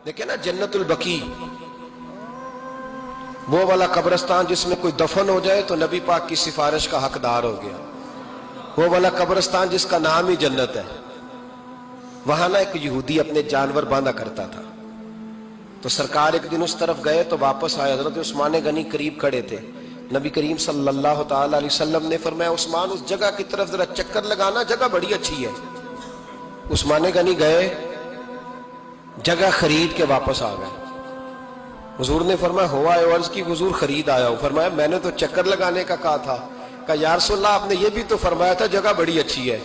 دیکھیں نا جنت البقیع، وہ والا قبرستان جس میں کوئی دفن ہو جائے تو نبی پاک کی سفارش کا حقدار ہو گیا، وہ والا قبرستان جس کا نام ہی جنت ہے۔ وہاں نا ایک یہودی اپنے جانور باندھا کرتا تھا، تو سرکار ایک دن اس طرف گئے تو واپس آئے، حضرت عثمان غنی قریب کھڑے تھے۔ نبی کریم صلی اللہ تعالی علیہ وسلم نے فرمایا عثمان اس جگہ کی طرف ذرا چکر لگانا، جگہ بڑی اچھی ہے۔ عثمان غنی گئے، جگہ خرید کے واپس آ گئے۔ حضور نے فرمایا ہوا ہے؟ عرض کی حضور خرید آیا ہوں۔ فرمایا میں نے تو چکر لگانے کا کہا تھا۔ کہا یا رسول اللہ آپ نے یہ بھی تو فرمایا تھا جگہ بڑی اچھی ہے،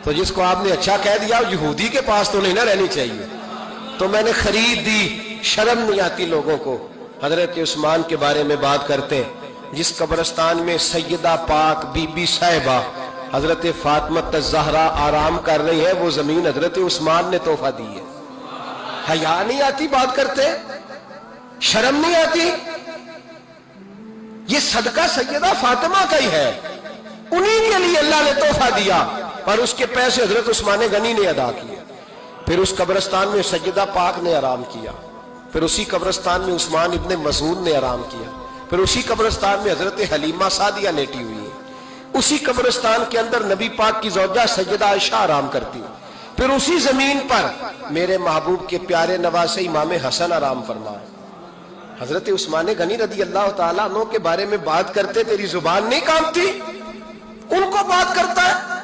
تو جس کو آپ نے اچھا کہہ دیا یہودی کے پاس تو نہیں نہ رہنی چاہیے، تو میں نے خرید دی۔ شرم نہیں آتی لوگوں کو حضرت عثمان کے بارے میں بات کرتے، جس قبرستان میں سیدہ پاک بی بی صاحبہ حضرت فاطمہ الزہرا آرام کر رہی ہے، وہ زمین حضرت عثمان نے تحفہ دی ہے۔ حیا نہیں آتی بات کرتے؟ شرم نہیں آتی؟ یہ صدقہ سیدہ فاطمہ کا ہی ہے، انہی کے لیے اللہ نے تحفہ دیا، اور اس کے پیسے حضرت عثمان غنی نے ادا کیے۔ پھر اس قبرستان میں سیدہ پاک نے آرام کیا، پھر اسی قبرستان میں عثمان ابن مسعود نے آرام کیا، پھر اسی قبرستان میں حضرت حلیمہ سعدیہ لیٹی ہوئی ہے، اسی قبرستان کے اندر نبی پاک کی زوجہ سیدہ عائشہ آرام کرتی ہے، پھر اسی زمین پر میرے محبوب کے پیارے نواسے امام حسن آرام فرمائے۔ حضرت عثمان غنی رضی اللہ تعالیٰ عنہ کے بارے میں بات کرتے تیری زبان نہیں کانپتی؟ ان کو بات کرتا ہے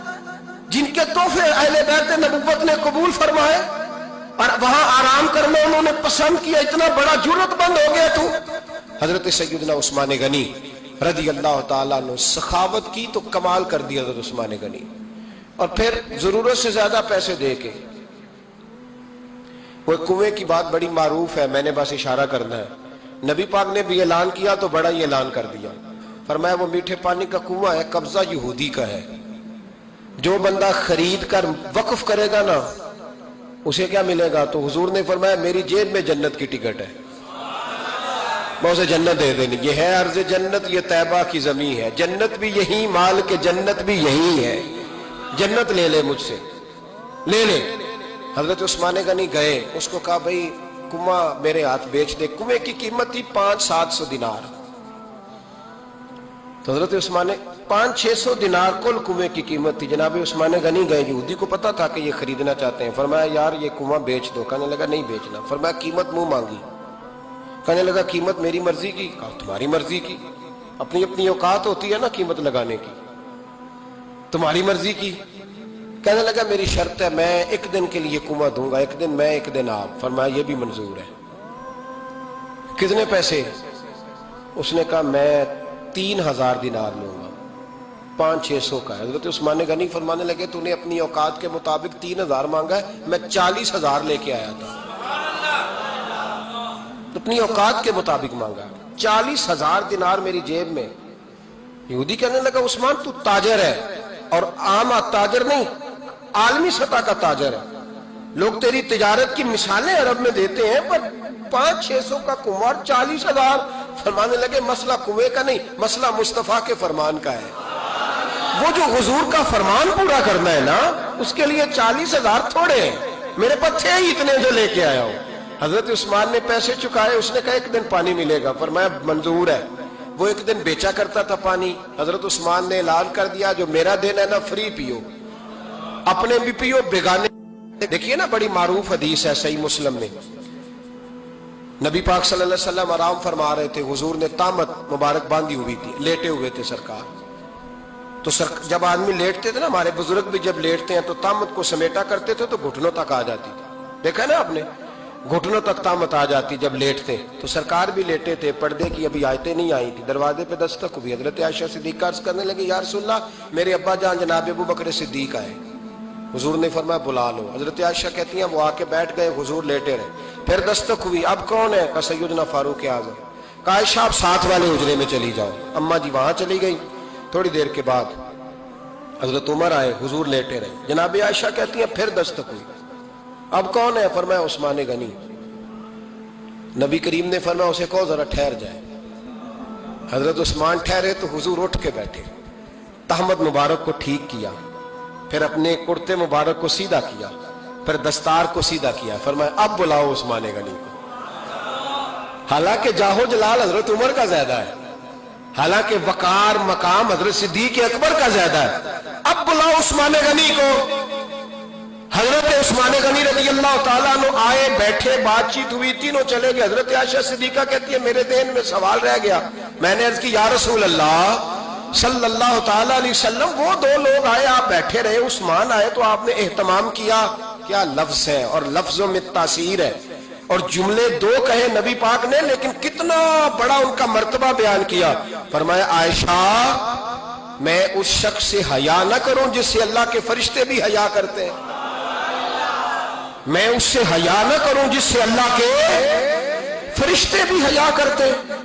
جن کے تحفے اہل بیت نبوت نے قبول فرمائے اور وہاں آرام کرنا انہوں نے پسند کیا، اتنا بڑا جرت بند ہو گیا تو؟ حضرت سیدنا عثمان غنی رضی اللہ تعالیٰ عنہ سخاوت کی تو کمال کر دیا حضرت عثمان غنی، اور پھر ضرورت سے زیادہ پیسے دے کے وہ کنویں کی بات بڑی معروف ہے، میں نے بس اشارہ کرنا ہے۔ نبی پاک نے بھی اعلان کیا تو بڑا ہی اعلان کر دیا، فرمایا وہ میٹھے پانی کا کنواں ہے، قبضہ یہودی کا ہے، جو بندہ خرید کر وقف کرے گا نا اسے کیا ملے گا؟ تو حضور نے فرمایا میری جیب میں جنت کی ٹکٹ ہے، میں اسے جنت دے دینی۔ یہ ہے عرض جنت، یہ طیبہ کی زمین ہے، جنت بھی یہی، مال کے جنت بھی یہی ہے، جنت لے لے مجھ سے، لے لے۔ حضرت عثمان غنی گئے، اس کو کہا بھئی کنواں میرے ہاتھ بیچ دے۔ کنویں کی قیمت تھی 500-700 دینار، تو حضرت عثمان 500-600 دینار کل کنویں کی قیمت تھی۔ جناب عثمان غنی گئے، یہودی کو پتا تھا کہ یہ خریدنا چاہتے ہیں، فرمایا یار یہ کنواں بیچ دو۔ کہنے لگا نہیں بیچنا۔ فرمایا قیمت منہ مانگی، کہنے لگا قیمت میری مرضی کی۔ کہا تمہاری مرضی کی، اپنی اپنی اوقات ہوتی ہے نا قیمت لگانے کی، تمہاری مرضی کی۔ کہنے لگا میری شرط ہے میں ایک دن کے لیے کنواں دوں گا، ایک دن میں ایک دن آپ۔ فرمایا یہ بھی منظور ہے۔ کتنے پیسے؟ اس نے کہا میں 3000 دینار لوں گا، 500-600 کا ہے۔ حضرت عثمان غنی فرمانے لگے تو نے اپنی اوقات کے مطابق 3000 مانگا ہے، میں 40,000 لے کے آیا تھا، اپنی اوقات کے مطابق مانگا، 40,000 دینار میری جیب میں۔ یہودی کہنے لگا عثمان تو تاجر ہے، اور عام تاجر نہیں، عالمی سطح کا تاجر ہے، لوگ تیری تجارت کی مثالیں عرب میں دیتے ہیں، پر 500-600 کا کنواں 40,000۔ فرمانے لگے مسئلہ کنویں کا نہیں، مسئلہ مصطفیٰ کے فرمان کا ہے، وہ جو حضور کا فرمان پورا کرنا ہے نا، اس کے لیے 40,000 تھوڑے ہیں، میرے پاس تھے ہی اتنے جو لے کے آیا ہوں۔ حضرت عثمان نے پیسے چکائے، اس نے کہا ایک دن پانی ملے گا۔ فرمایا منظور ہے۔ وہ ایک دن بیچا کرتا تھا پانی، حضرت عثمان نے اعلان کر دیا جو میرا دن ہے نا فری پیو، اپنے بھی پیو بیگانے۔ دیکھیے نا بڑی معروف حدیث ہے صحیح مسلم میں، نبی پاک صلی اللہ علیہ وسلم آرام فرما رہے تھے، حضور نے تامت مبارک باندھی ہوئی تھی، لیٹے ہوئے تھے سرکار۔ تو جب آدمی لیٹتے تھے نا، ہمارے بزرگ بھی جب لیٹتے ہیں تو تامت کو سمیٹا کرتے تھے تو گھٹنوں تک آ جاتی تھی، دیکھا نا آپ نے، گھٹنوں تک تامت آ جاتی جب لیٹتے۔ تو سرکار بھی لیٹے تھے، پردے کی ابھی آیتیں نہیں آئی تھی، دروازے پہ دستک ہوئی، حضرت عائشہ صدیقہ عرض کرنے لگے یا رسول اللہ میرے ابا جان جناب ابو بکر صدیق آئے۔ حضور نے فرمایا بلا لو۔ حضرت عائشہ کہتی ہیں وہ آ کے بیٹھ گئے، حضور لیٹے رہے، پھر دستک ہوئی، اب کون ہے؟ کہا سیدنا فاروق اعظم۔ کہا عائشہ آپ ساتھ والے حجرے میں چلی جاؤ۔ اماں جی وہاں چلی گئی۔ تھوڑی دیر کے بعد حضرت عمر آئے، حضور لیٹے رہے، جناب عائشہ کہتی ہیں پھر دستک ہوئی، اب کون ہے؟ فرمایا عثمان غنی۔ نبی کریم نے فرمایا اسے کہو ذرا ٹھہر جائے۔ حضرت عثمان ٹھہرے تو حضور اٹھ کے بیٹھے، تہمت مبارک کو ٹھیک کیا، پھر اپنے کرتے مبارک کو سیدھا کیا، پھر دستار کو سیدھا کیا، فرمایا اب بلاؤ عثمان غنی کو۔ حالانکہ جاہو جلال حضرت عمر کا زیادہ ہے، حالانکہ وقار مقام حضرت صدیق اکبر کا زیادہ ہے، اب بلاؤ عثمان غنی کو۔ حضرت عثمان غنی رضی اللہ تعالیٰ عنہ آئے، بیٹھے، بات چیت ہوئی، تینوں چلے گئے۔ حضرت عائشہ صدیقہ کہتی ہے میرے ذہن میں سوال رہ گیا، میں نے عرض کی یا رسول اللہ صلی اللہ تعالیٰ علیہ وسلم، وہ دو لوگ آئے، آپ بیٹھے رہے، عثمان آئے تو آپ نے اہتمام کیا، کیا لفظ ہے اور لفظوں میں تاثیر ہے، اور جملے دو کہے نبی پاک نے لیکن کتنا بڑا ان کا مرتبہ بیان کیا۔ فرمایا عائشہ میں اس شخص سے حیا نہ کروں جس سے اللہ کے فرشتے بھی حیا کرتے ہیں، میں اس سے حیا نہ کروں جس سے اللہ کے فرشتے بھی حیا کرتے ہیں۔